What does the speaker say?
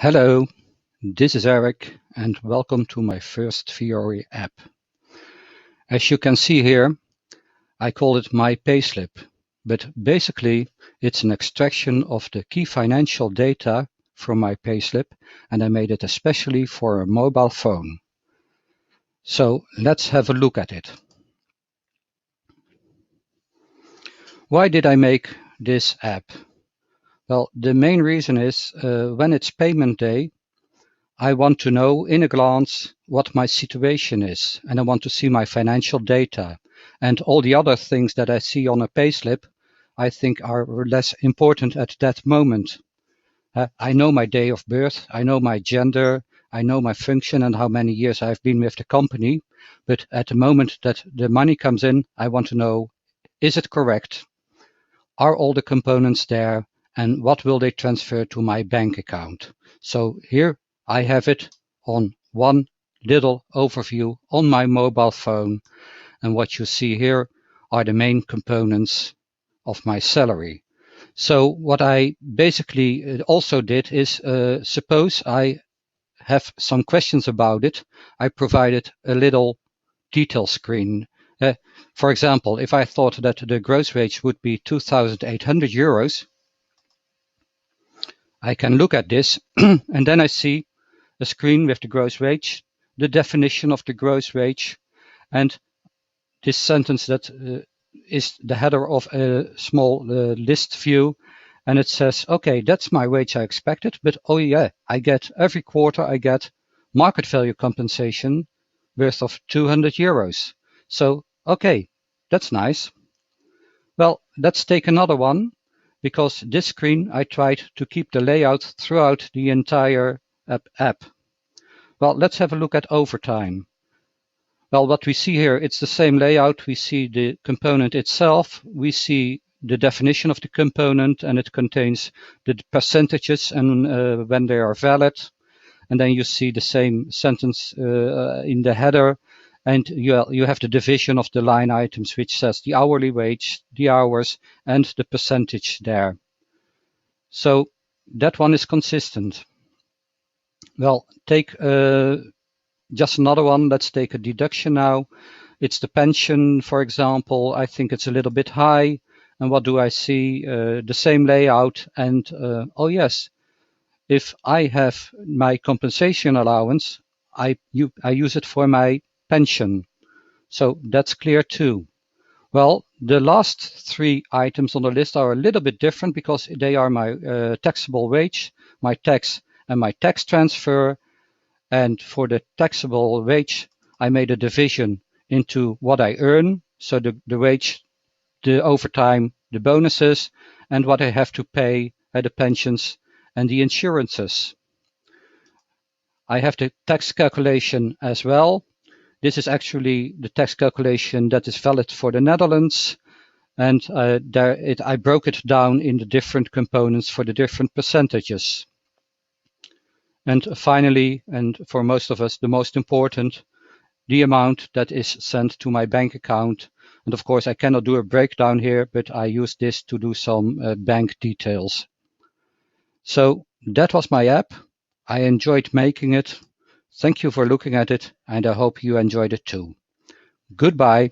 Hello, this is Eric and welcome to my first Fiori app. As you can see here, I call it my payslip, but basically it's an extraction of the key financial data from my payslip, and I made it especially for a mobile phone. So let's have a look at it. Why did I make this app? Well, the main reason is when it's payment day, I want to know in a glance what my situation is, and I want to see my financial data. And all the other things that I see on a payslip, I think are less important at that moment. I know my day of birth, I know my gender, I know my function and how many years I've been with the company. But at the moment that the money comes in, I want to know, is it correct? Are all the components there? And what will they transfer to my bank account? So here I have it on one little overview on my mobile phone. And what you see here are the main components of my salary. So what I basically also did is, suppose I have some questions about it, I provided a little detail screen. For example, if I thought that the gross wage would be 2,800 euros, I can look at this and then I see a screen with the gross wage, the definition of the gross wage, and this sentence that is the header of a small list view. And it says, okay, that's my wage I expected, but oh yeah, I get every quarter, I get market value compensation worth of 200 euros. So, okay, that's nice. Well, let's take another one, because this screen I tried to keep the layout throughout the entire app. Well, let's have a look at overtime. Well, what we see here, it's the same layout. We see the component itself. We see the definition of the component, and it contains the percentages and when they are valid. And then you see the same sentence in the header. And you have the division of the line items, which says the hourly wage, the hours, and the percentage there. So that one is consistent. Well, take just another one. Let's take a deduction now. It's the pension, for example. I think it's a little bit high. And what do I see? The same layout. And oh yes, if I have my compensation allowance, I use it for my pension. So that's clear too. Well, the last three items on the list are a little bit different because they are my taxable wage, my tax, and my tax transfer. And for the taxable wage, I made a division into what I earn, so the wage, the overtime, the bonuses, and what I have to pay at the pensions and the insurances. I have the tax calculation as well. This is actually the tax calculation that is valid for the Netherlands. And I broke it down in the different components for the different percentages. And finally, and for most of us, the most important, the amount that is sent to my bank account. And of course, I cannot do a breakdown here, but I use this to do some bank details. So that was my app. I enjoyed making it. Thank you for looking at it, and I hope you enjoyed it too. Goodbye.